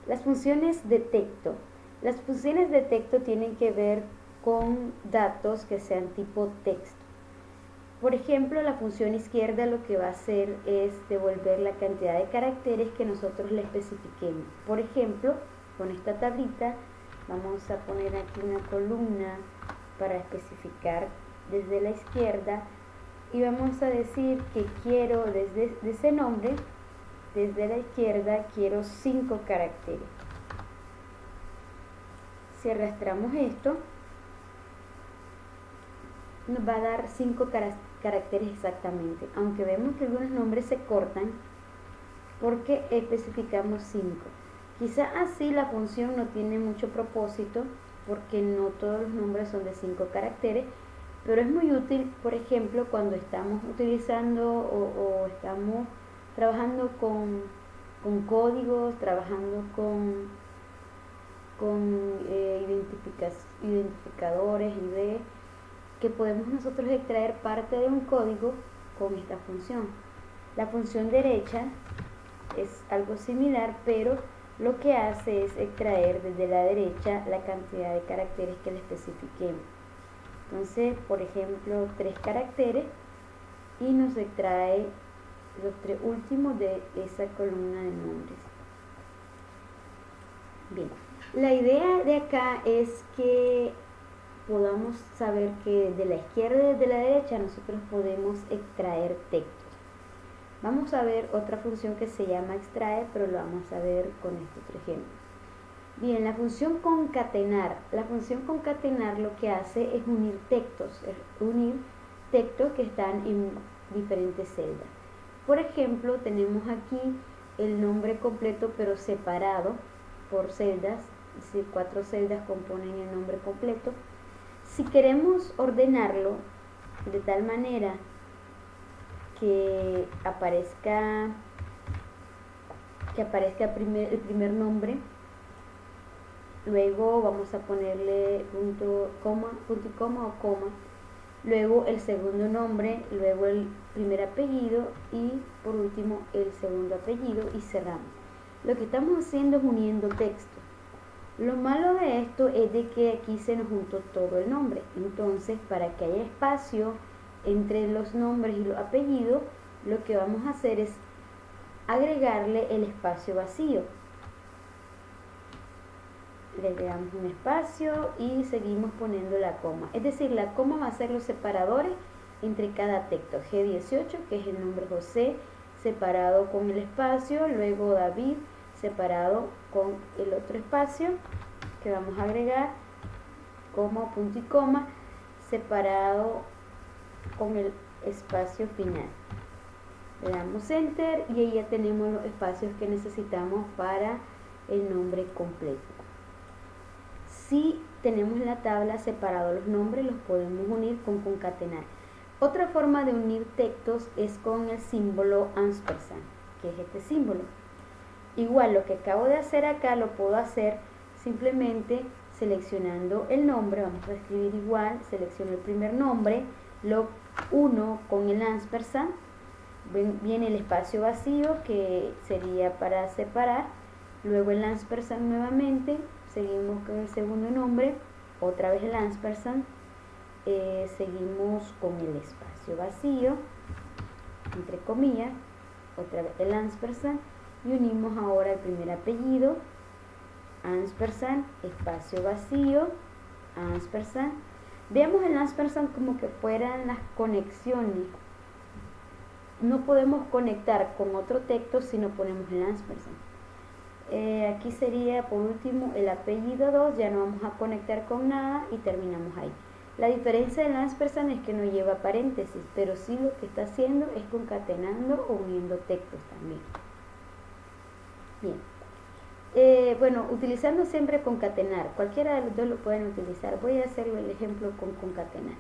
Las funciones de texto. Las funciones de texto tienen que ver con datos que sean tipo texto. Por ejemplo, la función izquierda lo que va a hacer es devolver la cantidad de caracteres que nosotros le especifiquemos. Por ejemplo, con esta tablita vamos a poner aquí una columna para especificar desde la izquierda y vamos a decir que quiero desde ese nombre, desde la izquierda, quiero 5 caracteres. Si arrastramos esto, nos va a dar 5 caracteres exactamente, aunque vemos que algunos nombres se cortan porque especificamos 5. Quizá así la función no tiene mucho propósito porque no todos los nombres son de 5 caracteres, pero es muy útil, por ejemplo, cuando estamos utilizando o estamos trabajando con códigos, trabajando con identificadores, IDs, que podemos nosotros extraer parte de un código con esta función. La función derecha es algo similar, pero lo que hace es extraer desde la derecha la cantidad de caracteres que le especifiquemos. Entonces, por ejemplo, 3 caracteres y nos extrae los 3 últimos de esa columna de nombres. Bien, la idea de acá es que podamos saber que desde la izquierda y desde la derecha nosotros podemos extraer textos. Vamos a ver otra función que se llama extrae, pero lo vamos a ver con este otro ejemplo. Bien, la función concatenar. La función concatenar lo que hace es unir textos que están en diferentes celdas. Por ejemplo, tenemos aquí el nombre completo pero separado por celdas. Es decir, 4 celdas componen el nombre completo. Si queremos ordenarlo de tal manera que aparezca el primer nombre, luego vamos a ponerle punto y coma o coma, luego el segundo nombre, luego el primer apellido y por último el segundo apellido y cerramos. Lo que estamos haciendo es uniendo texto. Lo malo de esto es de que aquí se nos juntó todo el nombre. Entonces, para que haya espacio entre los nombres y los apellidos, lo que vamos a hacer es agregarle el espacio vacío. Le damos un espacio y seguimos poniendo la coma. Es decir, la coma va a ser los separadores entre cada texto. G18, que es el nombre José, separado con el espacio, luego David, separado con el otro espacio que vamos a agregar, coma, punto y coma, separado con el espacio final. Le damos enter y ahí ya tenemos los espacios que necesitamos para el nombre completo. Si tenemos en la tabla separados los nombres, los podemos unir con concatenar. Otra forma de unir textos es con el símbolo ampersand, que es este símbolo. Igual lo que acabo de hacer acá lo puedo hacer simplemente seleccionando el nombre. Vamos a escribir igual, selecciono el primer nombre, lo uno con el ampersand, viene el espacio vacío que sería para separar, luego el ampersand nuevamente, seguimos con el segundo nombre, otra vez el ampersand, seguimos con el espacio vacío, entre comillas, otra vez el ampersand, y unimos ahora el primer apellido, ampersand, espacio vacío, ampersand. Veamos el ampersand como que fueran las conexiones. No podemos conectar con otro texto si no ponemos el ampersand. Aquí sería por último el apellido 2, ya no vamos a conectar con nada y terminamos ahí. La diferencia del ampersand es que no lleva paréntesis, pero sí lo que está haciendo es concatenando o uniendo textos también. Bien, bueno, utilizando siempre concatenar, cualquiera de los dos lo pueden utilizar. Voy a hacer el ejemplo con concatenar.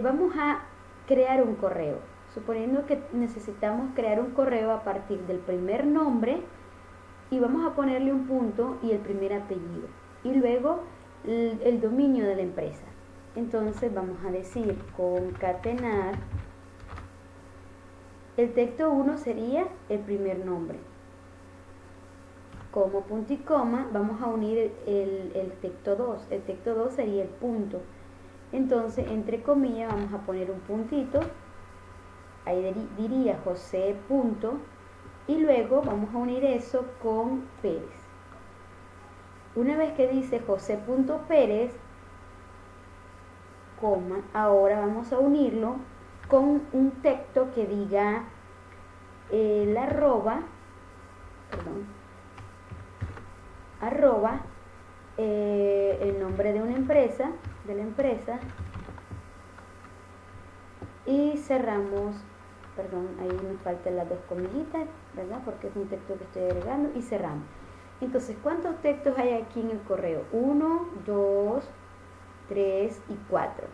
Vamos a crear un correo, suponiendo que necesitamos crear un correo a partir del primer nombre y vamos a ponerle un punto y el primer apellido y luego el dominio de la empresa. Entonces vamos a decir concatenar, el texto 1 sería el primer nombre, como punto y coma, vamos a unir el texto 2. El texto 2 sería el punto. Entonces, entre comillas, vamos a poner un puntito. Ahí diría José punto. Y luego vamos a unir eso con Pérez. Una vez que dice José punto Pérez, coma, ahora vamos a unirlo con un texto que diga el arroba, el nombre de una empresa, de la empresa, y cerramos, ahí nos faltan las dos comillitas, ¿verdad? Porque es un texto que estoy agregando, y cerramos. Entonces, ¿cuántos textos hay aquí en el correo? 1, 2, 3 y 4.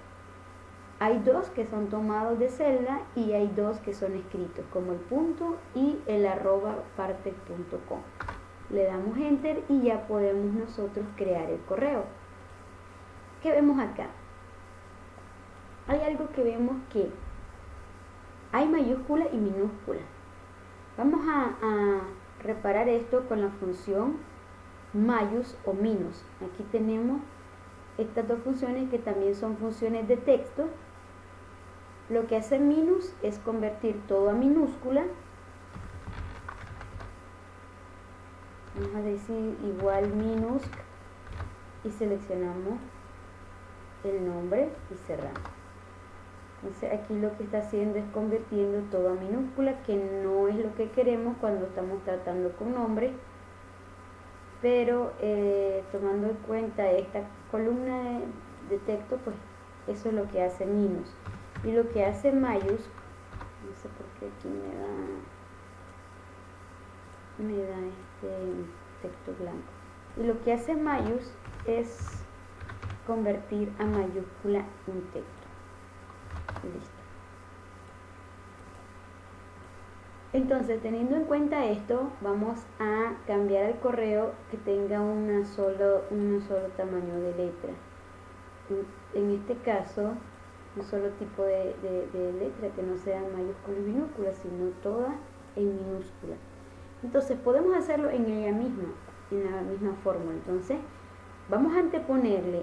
Hay 2 que son tomados de celda y hay 2 que son escritos, como el punto y el arroba parte.com. Le damos enter y ya podemos nosotros crear el correo. ¿Qué vemos acá? Hay algo que vemos que hay mayúscula y minúscula. Vamos a reparar esto con la función mayús o minus. Aquí tenemos estas dos funciones que también son funciones de texto. Lo que hace minus es convertir todo a minúscula. Vamos a decir igual minus y seleccionamos el nombre y cerramos. Entonces aquí lo que está haciendo es convirtiendo todo a minúscula, que no es lo que queremos cuando estamos tratando con nombres, pero tomando en cuenta esta columna de texto, pues eso es lo que hace minus. Y lo que hace mayús, no sé por qué aquí me da este texto blanco. Y lo que hace mayús es convertir a mayúscula un texto. Listo. Entonces, teniendo en cuenta esto, vamos a cambiar el correo que tenga un solo tamaño de letra. En este caso, un solo tipo de letra, que no sean mayúsculas y minúsculas, sino todas en minúscula. Entonces, podemos hacerlo en ella misma, en la misma fórmula. Entonces, vamos a anteponerle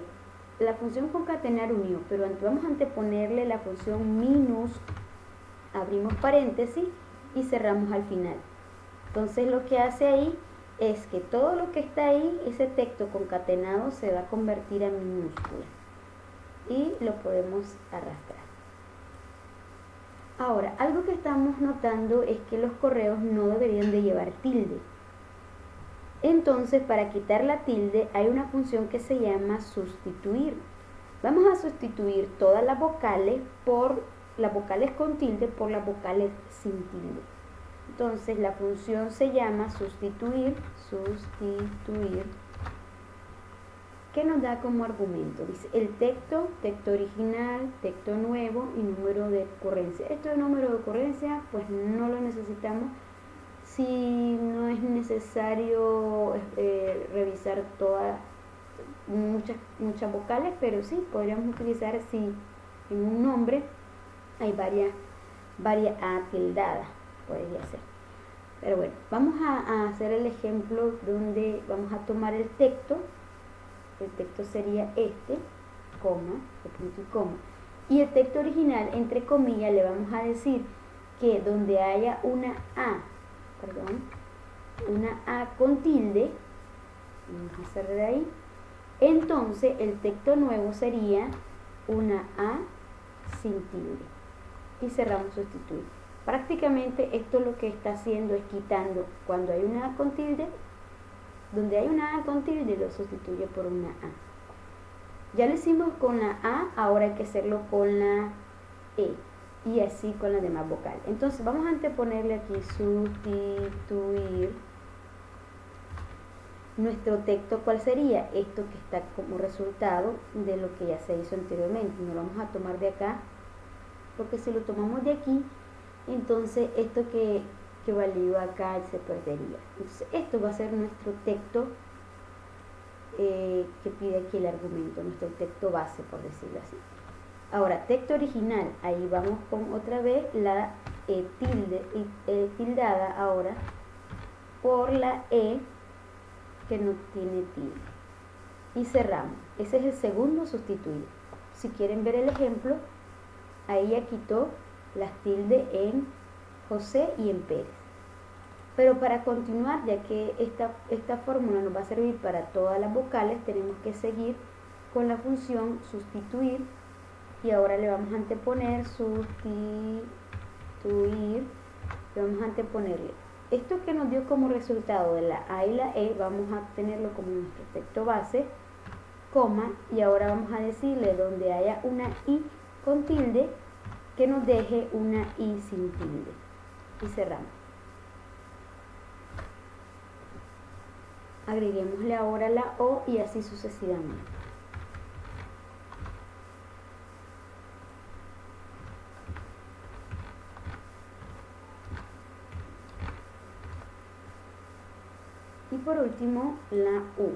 la función concatenar unió, pero vamos a anteponerle la función minus, abrimos paréntesis y cerramos al final. Entonces lo que hace ahí es que todo lo que está ahí, ese texto concatenado, se va a convertir en minúscula y lo podemos arrastrar. Ahora, algo que estamos notando es que los correos no deberían de llevar tilde. Entonces, para quitar la tilde hay una función que se llama sustituir. Vamos a sustituir todas las vocales con tilde por las vocales sin tilde. Entonces, la función se llama sustituir, que nos da como argumento. Dice el texto original, texto nuevo y número de ocurrencia. Esto de número de ocurrencia, pues no lo necesitamos. Si no es necesario revisar muchas vocales, pero sí, podríamos utilizar si en un nombre hay varias A tildadas, podría ser. Pero bueno, vamos a hacer el ejemplo donde vamos a tomar el texto sería este, coma, punto y coma, y el texto original, entre comillas, le vamos a decir que donde haya una A con tilde, vamos a cerrar ahí, entonces el texto nuevo sería una A sin tilde y cerramos sustituir. Prácticamente esto lo que está haciendo es quitando cuando hay una A con tilde, donde hay una A con tilde lo sustituye por una A. Ya lo hicimos con la A, ahora hay que hacerlo con la E. Y así con las demás vocales. Entonces vamos a anteponerle aquí sustituir nuestro texto. ¿Cuál sería? Esto que está como resultado de lo que ya se hizo anteriormente. No lo vamos a tomar de acá, porque si lo tomamos de aquí, entonces esto que valió acá se perdería. Entonces esto va a ser nuestro texto que pide aquí el argumento, nuestro texto base, por decirlo así. Ahora, texto original, ahí vamos con otra vez la tildada ahora por la E que no tiene tilde. Y cerramos. Ese es el segundo sustituir. Si quieren ver el ejemplo, ahí ya quitó las tildes en José y en Pérez. Pero para continuar, ya que esta fórmula nos va a servir para todas las vocales, tenemos que seguir con la función sustituir, y ahora le vamos a anteponer sustituir, le vamos a anteponerle esto que nos dio como resultado de la A y la E, vamos a tenerlo como nuestro texto base, coma, y ahora vamos a decirle donde haya una I con tilde, que nos deje una I sin tilde, y cerramos. Agreguémosle ahora la O y así sucesivamente. Y por último, la U.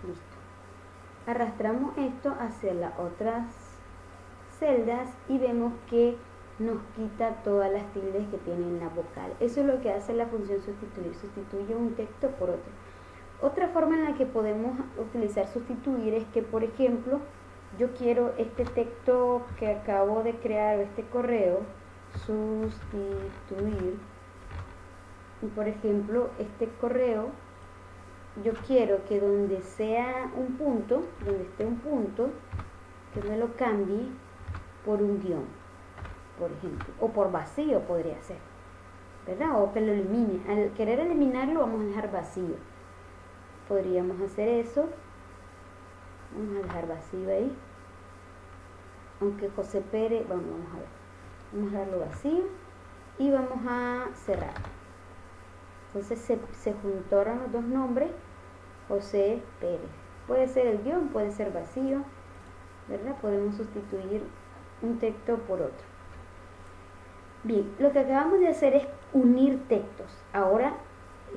Listo. Arrastramos esto hacia las otras celdas y vemos que nos quita todas las tildes que tienen la vocal. Eso es lo que hace la función sustituir, sustituye un texto por otro. Otra forma en la que podemos utilizar sustituir es que, por ejemplo, yo quiero este texto que acabo de crear, este correo, sustituir, y por ejemplo, este correo, yo quiero que donde sea un punto, donde esté un punto, que me lo cambie por un guión, por ejemplo, o por vacío podría ser, ¿verdad? O que lo elimine. Al querer eliminarlo vamos a dejar vacío. Podríamos hacer eso. Vamos a dejar vacío ahí. Aunque José Pérez, vamos a ver. Vamos a darlo vacío y vamos a cerrar. Entonces se juntaron los dos nombres, José Pérez. Puede ser el guión, puede ser vacío, ¿verdad? Podemos sustituir un texto por otro. Bien, lo que acabamos de hacer es unir textos. Ahora,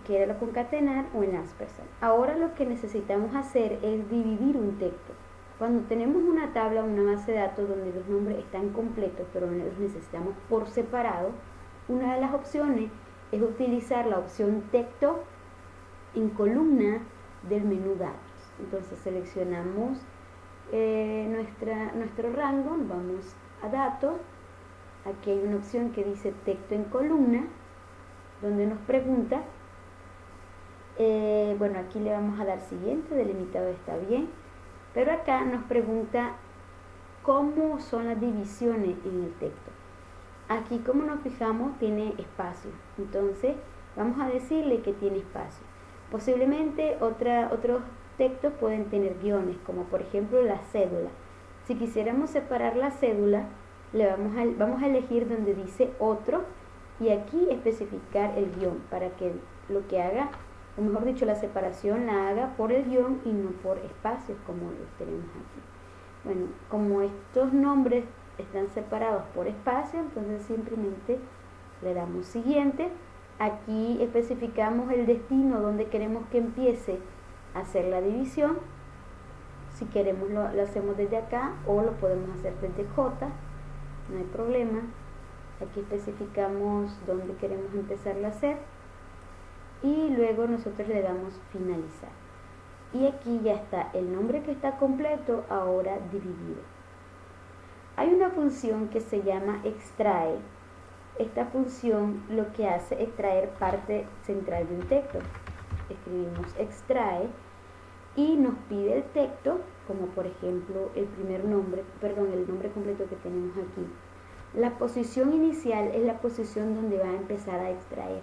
que era lo concatenar o el ampersand. Ahora lo que necesitamos hacer es dividir un texto. Cuando tenemos una tabla o una base de datos donde los nombres están completos, pero los necesitamos por separado, una de las opciones es utilizar la opción texto en columna del menú datos. Entonces seleccionamos nuestro rango, vamos a datos, aquí hay una opción que dice texto en columna, donde nos pregunta, bueno, aquí le vamos a dar siguiente, delimitado está bien, pero acá nos pregunta cómo son las divisiones en el texto. Aquí, como nos fijamos, tiene espacio, entonces vamos a decirle que tiene espacio. Posiblemente otros textos pueden tener guiones, como por ejemplo la cédula. Si quisiéramos separar la cédula, vamos a elegir donde dice otro y aquí especificar el guión para que lo que haga, o mejor dicho, la separación la haga por el guión y no por espacios como los tenemos aquí. Bueno, como estos nombres están separados por espacio, entonces simplemente le damos siguiente. Aquí especificamos el destino donde queremos que empiece a hacer la división. Si queremos lo hacemos desde acá o lo podemos hacer desde J, no hay problema. Aquí especificamos dónde queremos empezarla a hacer y luego nosotros le damos finalizar. Y aquí ya está el nombre que está completo, ahora dividido. Hay una función que se llama extrae. Esta función lo que hace es extraer parte central de un texto. Escribimos extrae y nos pide el texto, como por ejemplo el nombre completo que tenemos aquí. La posición inicial es la posición donde va a empezar a extraer.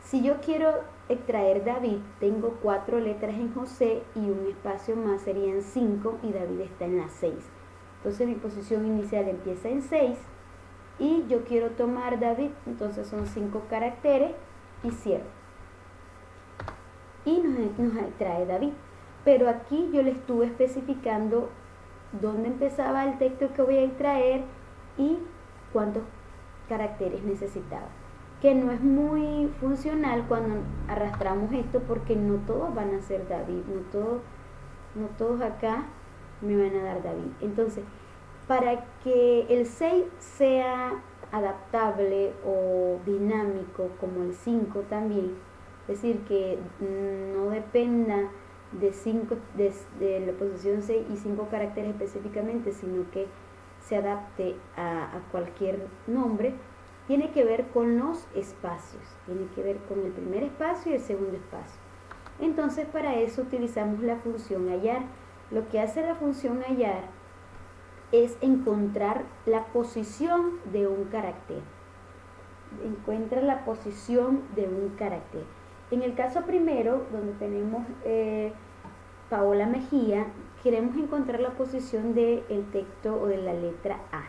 Si yo quiero extraer David, tengo 4 letras en José y un espacio más, serían 5 y David está en la 6. Entonces mi posición inicial empieza en 6 y yo quiero tomar David, entonces son 5 caracteres y cierro. y nos trae David. Pero aquí yo le estuve especificando dónde empezaba el texto que voy a extraer y cuántos caracteres necesitaba, que no es muy funcional cuando arrastramos esto, porque no todos van a ser David, no todos acá me van a dar David. Entonces, para que el 6 sea adaptable o dinámico como el 5 también, es decir, que no dependa de la posición 6 y 5 caracteres específicamente, sino que se adapte a cualquier nombre, tiene que ver con los espacios, tiene que ver con el primer espacio y el segundo espacio. Entonces, para eso utilizamos la función hallar. Lo que hace la función hallar es encontrar la posición de un carácter. Encuentra la posición de un carácter. En el caso primero, donde tenemos Paola Mejía, queremos encontrar la posición del texto o de la letra A.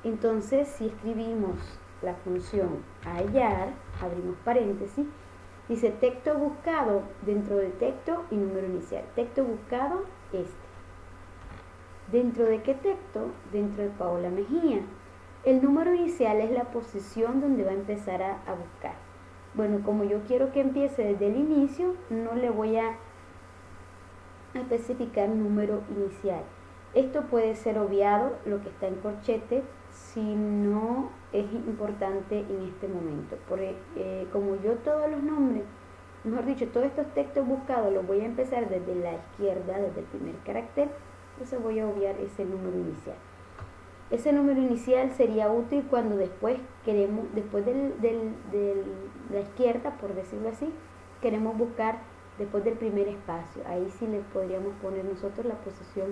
Entonces, si escribimos la función hallar, abrimos paréntesis, dice texto buscado dentro del texto y número inicial. Texto buscado, este. ¿Dentro de qué texto? Dentro de Paola Mejía. El número inicial es la posición donde va a empezar a buscar. Bueno, como yo quiero que empiece desde el inicio, no le voy a especificar número inicial. Esto puede ser obviado, lo que está en corchete, si no es importante en este momento. Porque como yo todos los nombres, mejor dicho, todos estos textos buscados los voy a empezar desde la izquierda, desde el primer carácter, entonces voy a obviar ese número inicial. Ese número inicial sería útil cuando después de la izquierda, por decirlo así, queremos buscar después del primer espacio. Ahí sí le podríamos poner nosotros la posición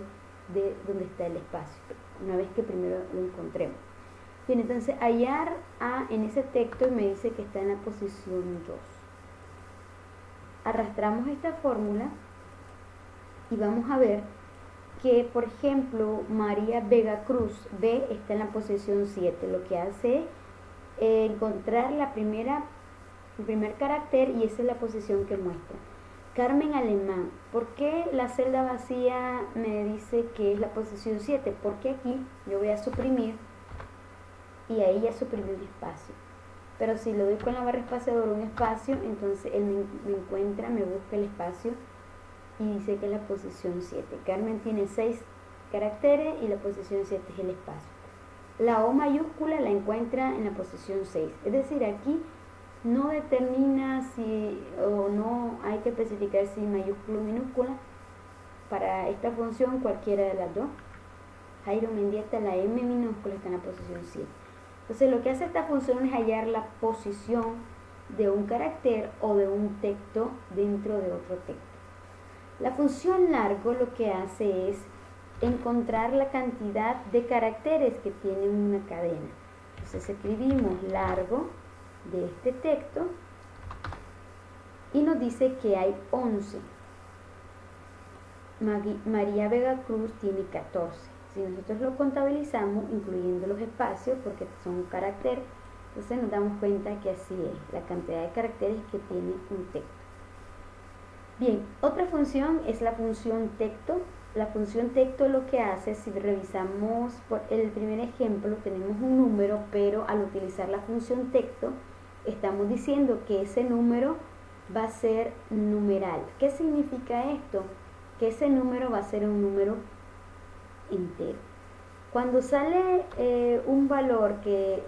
de donde está el espacio, una vez que primero lo encontremos. Bien, entonces hallar A en ese texto y me dice que está en la posición 2. Arrastramos esta fórmula y vamos a ver que, por ejemplo, María Vega Cruz B está en la posición 7. Lo que hace es encontrar el primer carácter y esa es la posición que muestra. Carmen Alemán, ¿por qué la celda vacía me dice que es la posición 7? Porque aquí yo voy a suprimir y ahí ya suprimí un espacio. Pero si lo doy con la barra espaciadora un espacio, entonces él me busca el espacio y dice que es la posición 7. Carmen tiene 6 caracteres y la posición 7 es el espacio. La O mayúscula la encuentra en la posición 6. Es decir, aquí no determina si o no hay que especificar si mayúscula o minúscula. Para esta función cualquiera de las dos. Jairo Mendieta, la M minúscula está en la posición 7. Entonces lo que hace esta función es hallar la posición de un carácter o de un texto dentro de otro texto. La función largo lo que hace es encontrar la cantidad de caracteres que tiene una cadena. Entonces escribimos largo de este texto y nos dice que hay 11. María Vega Cruz tiene 14. Si nosotros lo contabilizamos, incluyendo los espacios, porque son un carácter, entonces nos damos cuenta que así es la cantidad de caracteres que tiene un texto. Bien, otra función es la función texto. La función texto lo que hace, si revisamos por el primer ejemplo, tenemos un número, pero al utilizar la función texto, estamos diciendo que ese número va a ser numeral. ¿Qué significa esto? Que ese número va a ser un número entero. Cuando sale un valor que,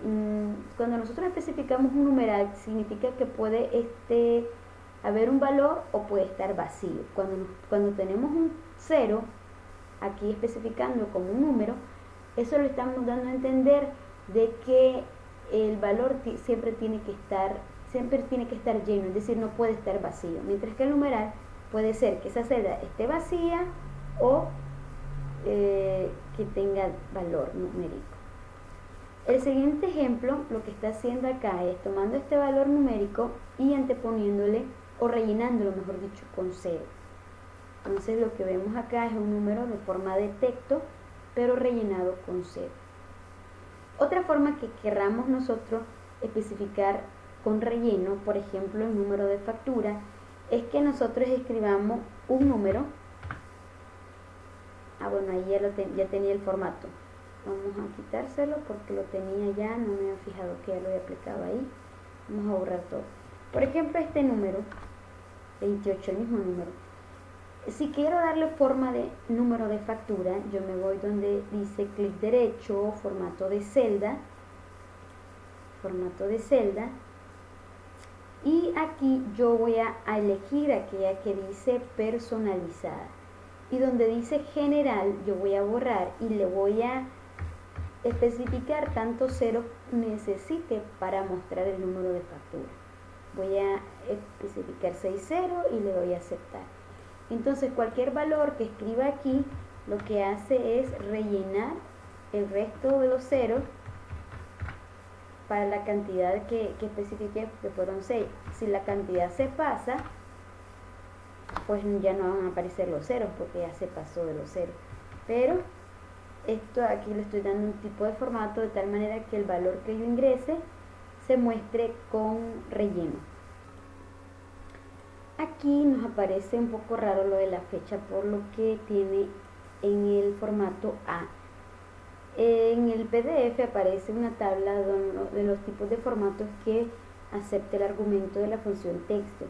cuando nosotros especificamos un numeral, significa que puede haber un valor o puede estar vacío. Cuando tenemos un 0, aquí especificando como un número, eso lo estamos dando a entender de que el valor siempre tiene que estar lleno, es decir, no puede estar vacío. Mientras que el numeral puede ser que esa celda esté vacía o que tenga valor numérico. El siguiente ejemplo lo que está haciendo acá es tomando este valor numérico y anteponiéndole o rellenándolo, mejor dicho, con 0. Entonces lo que vemos acá es un número de forma de texto, pero rellenado con 0. Otra forma que querramos nosotros especificar con relleno, por ejemplo, el número de factura, es que nosotros escribamos un número. Bueno, ahí ya tenía el formato. Vamos a quitárselo porque lo tenía ya, no me había fijado que ya lo había aplicado ahí. Vamos a borrar todo. Por ejemplo, este número, 28, el mismo número. Si quiero darle forma de número de factura, yo me voy donde dice clic derecho, formato de celda, y aquí yo voy a elegir aquella que dice personalizada, y donde dice general yo voy a borrar y le voy a especificar tantos ceros necesite para mostrar el número de factura. Voy a especificar 6 ceros y le doy a aceptar. Entonces cualquier valor que escriba aquí lo que hace es rellenar el resto de los ceros para la cantidad que especifique, que fueron 6. Si la cantidad se pasa, pues ya no van a aparecer los ceros porque ya se pasó de los ceros. Pero esto aquí le estoy dando un tipo de formato de tal manera que el valor que yo ingrese se muestre con relleno. Aquí nos aparece un poco raro lo de la fecha por lo que tiene en el formato A. En el PDF aparece una tabla de los tipos de formatos que acepta el argumento de la función texto.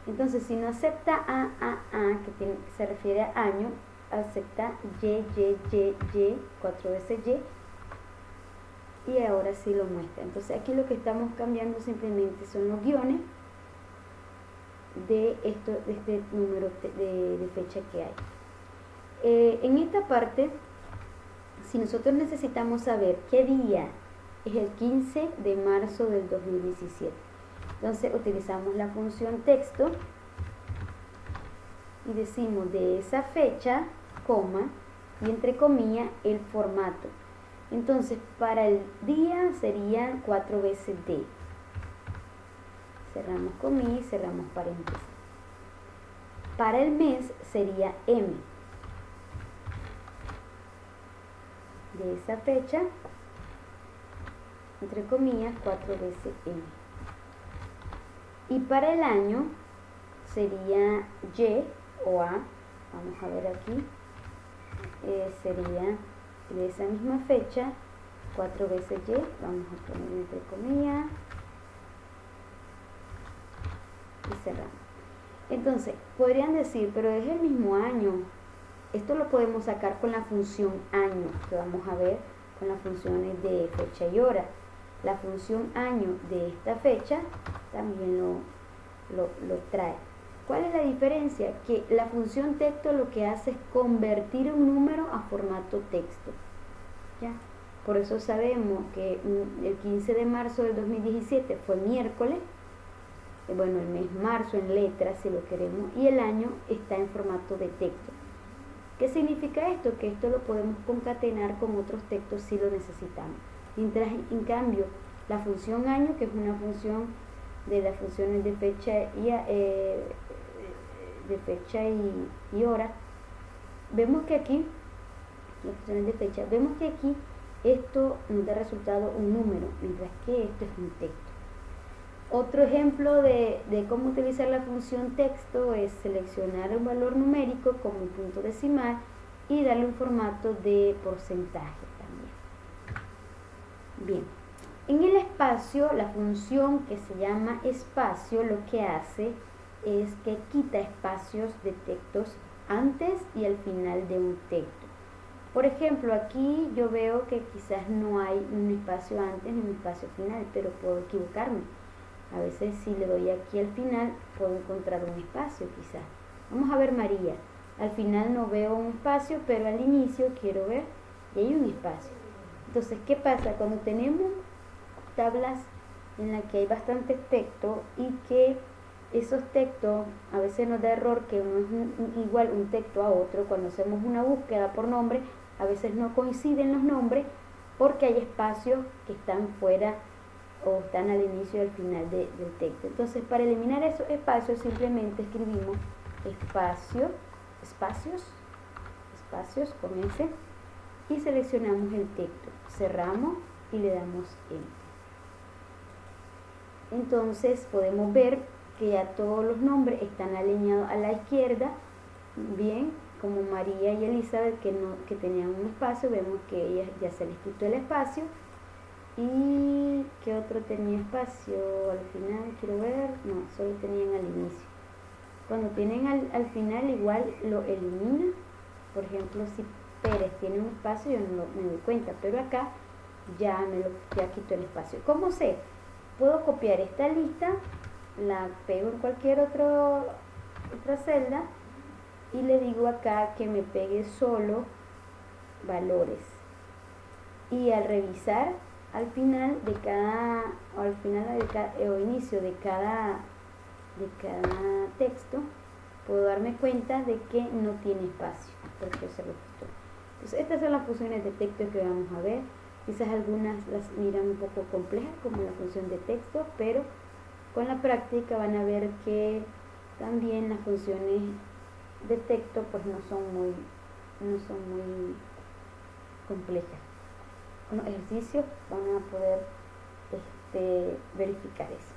Entonces, si no acepta A, que se refiere a año, acepta Y, 4 veces Y, y ahora sí lo muestra. Entonces, aquí lo que estamos cambiando simplemente son los guiones de este número de fecha que hay. En esta parte, si nosotros necesitamos saber qué día es el 15 de marzo del 2017, entonces utilizamos la función texto y decimos de esa fecha, coma, y entre comillas el formato. Entonces para el día sería 4 veces D. Cerramos comillas y cerramos paréntesis. Para el mes sería M. De esa fecha, entre comillas, 4 veces M. Y para el año sería Y o A. Vamos a ver aquí. Sería de esa misma fecha, 4 veces Y. Vamos a poner entre comillas. Y cerramos. Entonces, podrían decir, pero es el mismo año. Esto lo podemos sacar con la función año, que vamos a ver con las funciones de fecha y hora. La función año de esta fecha también lo trae. ¿Cuál es la diferencia? Que la función texto lo que hace es convertir un número a formato texto. ¿Ya? Por eso sabemos que el 15 de marzo del 2017 fue miércoles. Bueno, el mes marzo en letras si lo queremos, y el año está en formato de texto. ¿Qué significa esto? Que esto lo podemos concatenar con otros textos si lo necesitamos. Mientras, en cambio, la función año, que es una función de las funciones de fecha y hora, vemos que aquí, las funciones de fecha, vemos que aquí esto nos da resultado un número, mientras que esto es un texto. Otro ejemplo de cómo utilizar la función texto es seleccionar un valor numérico como un punto decimal y darle un formato de porcentaje también. Bien, en el espacio, la función que se llama espacio lo que hace es que quita espacios de textos antes y al final de un texto. Por ejemplo, aquí yo veo que quizás no hay un espacio antes ni un espacio final, pero puedo equivocarme. A veces si le doy aquí al final puedo encontrar un espacio quizás. Vamos a ver María. Al final no veo un espacio, pero al inicio quiero ver y hay un espacio. Entonces, ¿qué pasa? Cuando tenemos tablas en las que hay bastante texto y que esos textos a veces nos da error que no es igual un texto a otro, cuando hacemos una búsqueda por nombre, a veces no coinciden los nombres porque hay espacios que están fuera o están al inicio y al final del texto. Entonces, para eliminar esos espacios simplemente escribimos espacios con S y seleccionamos el texto, cerramos y le damos Enter. Entonces podemos ver que ya todos los nombres están alineados a la izquierda, bien, como María y Elizabeth que tenían un espacio, vemos que ellas ya se les quitó el espacio. ¿Y qué otro tenía espacio al final? Quiero ver, no, solo tenían al inicio. Cuando tienen al final igual lo elimina. Por ejemplo, si Pérez tiene un espacio yo no me doy cuenta, pero acá ya quito el espacio. ¿Cómo sé? Puedo copiar esta lista, la pego en cualquier otra celda y le digo acá que me pegue solo valores. Y al revisar al final de cada, o al final o inicio de cada texto, puedo darme cuenta de que no tiene espacio, porque se lo quitó. Entonces, estas son las funciones de texto que vamos a ver. Quizás algunas las miran un poco complejas, como la función de texto, pero con la práctica van a ver que también las funciones de texto pues no son muy complejas. Con los ejercicios van a poder verificar eso.